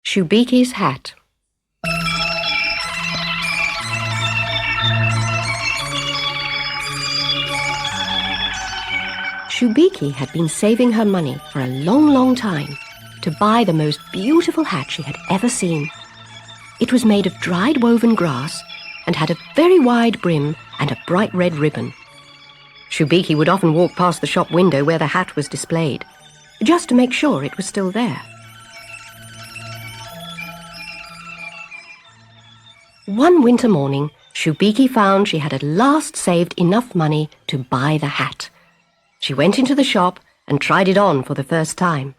Shubiki's hat. Shubiki had been saving her money for a long time to buy the most beautiful hat she had ever seen. It was made of dried woven grass and had a very wide brim and a bright red ribbon. Shubiki would often walk past the shop window where the hat was displayed, just to make sure it was still there. One winter morning, Shubiki found she had at last saved enough money to buy the hat. She went into the shop and tried it on for the first time.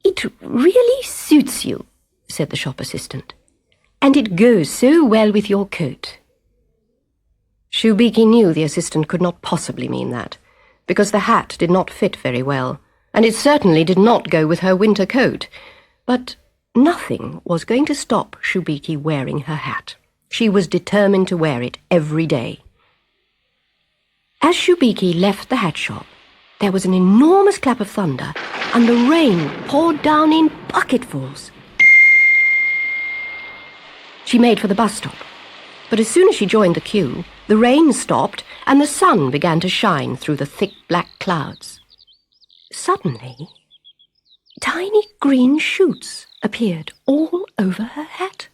"It really suits you," said the shop assistant, "and it goes so well with your coat." Shubiki knew the assistant could not possibly mean that, because the hat did not fit very well, and it certainly did not go with her winter coat. But nothing was going to stop Shubiki wearing her hat. She was determined to wear it every day. As Shubiki left the hat shop, there was an enormous clap of thunder, and the rain poured down in bucketfuls. She made for the bus stop, but as soon as she joined the queue, the rain stopped and the sun began to shine through the thick black clouds. Suddenly, tiny green shoots appeared all over her hat.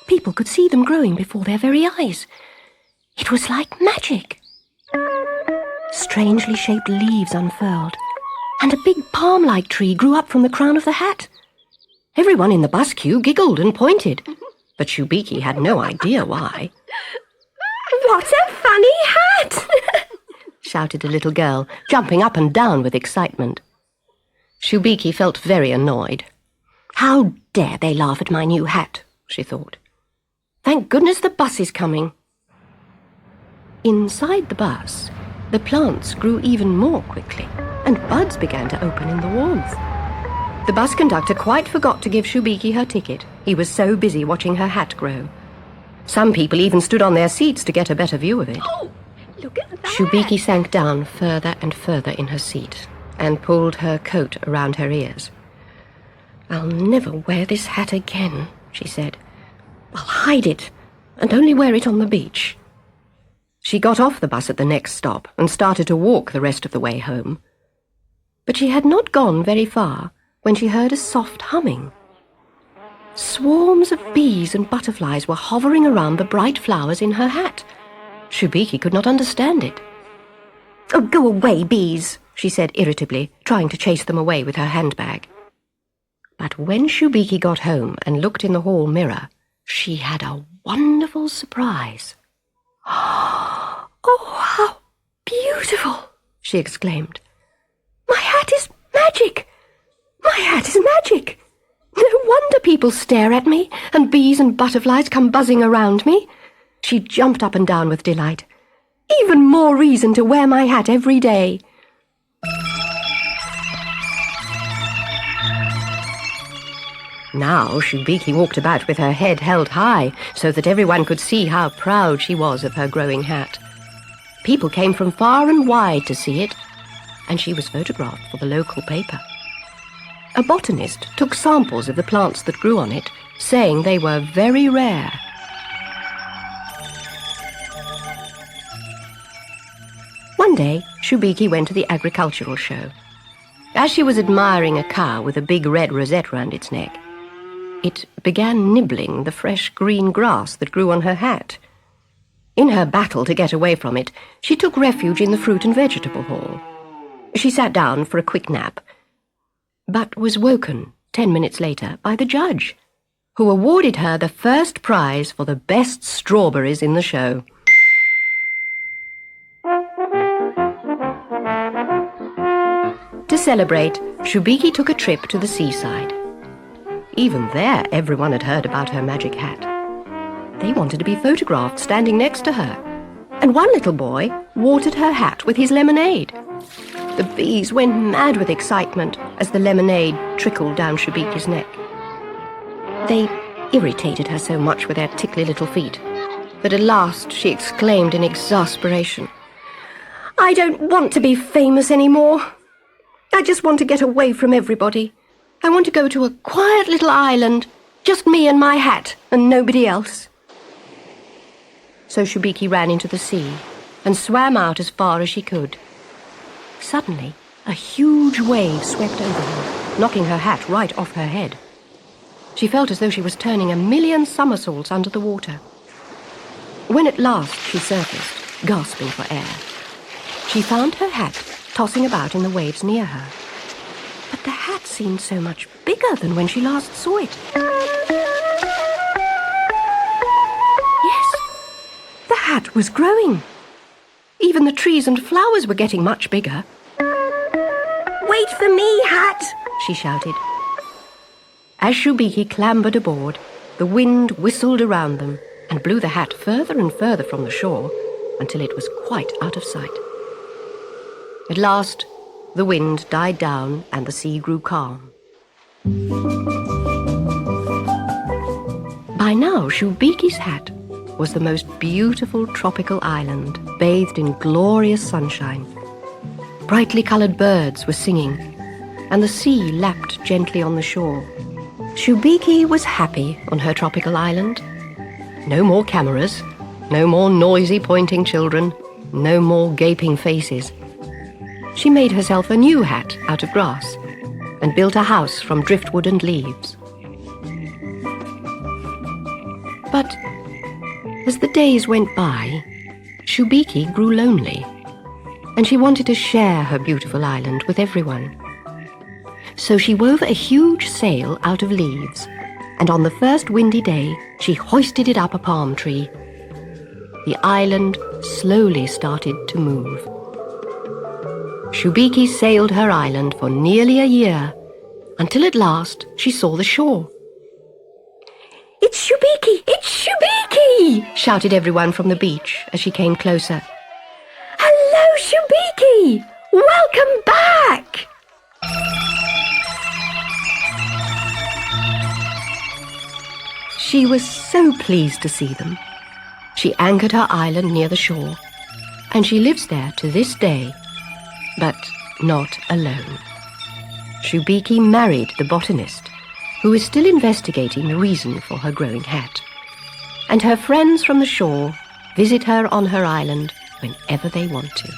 People could see them growing before their very eyes. It was like magic. Strangely shaped leaves unfurled, and a big palm-like tree grew up from the crown of the hat. Everyone in the bus queue giggled and pointed, but Shubiki had no idea why. "What a funny hat!" shouted a little girl, jumping up and down with excitement. Shubiki felt very annoyed. "How dare they laugh at my new hat?" she thought. "Thank goodness the bus is coming." Inside the bus, the plants grew even more quickly, and buds began to open in the warmth. The bus conductor quite forgot to give Shubiki her ticket. He was so busy watching her hat grow. Some people even stood on their seats to get a better view of it. "Oh, look at that!" Shubiki sank down further and further in her seat and pulled her coat around her ears. "I'll never wear this hat again," she said. "I'll hide it and only wear it on the beach." She got off the bus at the next stop and started to walk the rest of the way home. But she had not gone very far when she heard a soft humming. Swarms of bees and butterflies were hovering around the bright flowers in her hat. Shubiki could not understand it. "Oh, go away, bees," she said irritably, trying to chase them away with her handbag. But when Shubiki got home and looked in the hall mirror, she had a wonderful surprise. "Oh, how beautiful!" she exclaimed. "My hat is magic! My hat is magic! No wonder people stare at me, and bees and butterflies come buzzing around me." She jumped up and down with delight. "Even more reason to wear my hat every day." Now Shubiki walked about with her head held high so that everyone could see how proud she was of her growing hat. People came from far and wide to see it, and she was photographed for the local paper. A botanist took samples of the plants that grew on it, saying they were very rare. One day, Shubiki went to the agricultural show. As she was admiring a cow with a big red rosette round its neck, it began nibbling the fresh green grass that grew on her hat. In her battle to get away from it, she took refuge in the fruit and vegetable hall. She sat down for a quick nap, but was woken 10 minutes later by the judge, who awarded her the first prize for the best strawberries in the show. To celebrate, Shubiki took a trip to the seaside. Even there, everyone had heard about her magic hat. They wanted to be photographed standing next to her, and one little boy watered her hat with his lemonade. The bees went mad with excitement as the lemonade trickled down Shubiki's neck. They irritated her so much with their tickly little feet that at last she exclaimed in exasperation, "I don't want to be famous anymore. I just want to get away from everybody. I want to go to a quiet little island, just me and my hat, and nobody else." So Shubiki ran into the sea and swam out as far as she could. Suddenly, a huge wave swept over her, knocking her hat right off her head. She felt as though she was turning a million somersaults under the water. When at last she surfaced, gasping for air, she found her hat tossing about in the waves near her. But the hat seemed so much bigger than when she last saw it. Yes, the hat was growing. Even the trees and flowers were getting much bigger. Wait for me, hat! She shouted. As Shubiki clambered aboard, the wind whistled around them and blew the hat further and further from the shore until it was quite out of sight. At last, the wind died down and the sea grew calm. By now, Shubiki's hat was the most beautiful tropical island, bathed in glorious sunshine. Brightly coloured birds were singing, and the sea lapped gently on the shore. Shubiki was happy on her tropical island. No more cameras, no more noisy pointing children, no more gaping faces. She made herself a new hat out of grass and built a house from driftwood and leaves. But as the days went by, Shubiki grew lonely, and she wanted to share her beautiful island with everyone. So she wove a huge sail out of leaves, and on the first windy day, she hoisted it up a palm tree. The island slowly started to move. Shubiki sailed her island for nearly a year, until at last she saw the shore. It's Shubiki! It's Shubiki! Shouted everyone from the beach as she came closer. Hello, Shubiki! Welcome back! She was so pleased to see them. She anchored her island near the shore, and she lives there to this day, but not alone. Shubiki married the botanist, who is still investigating the reason for her growing hat. And her friends from the shore visit her on her island whenever they want to.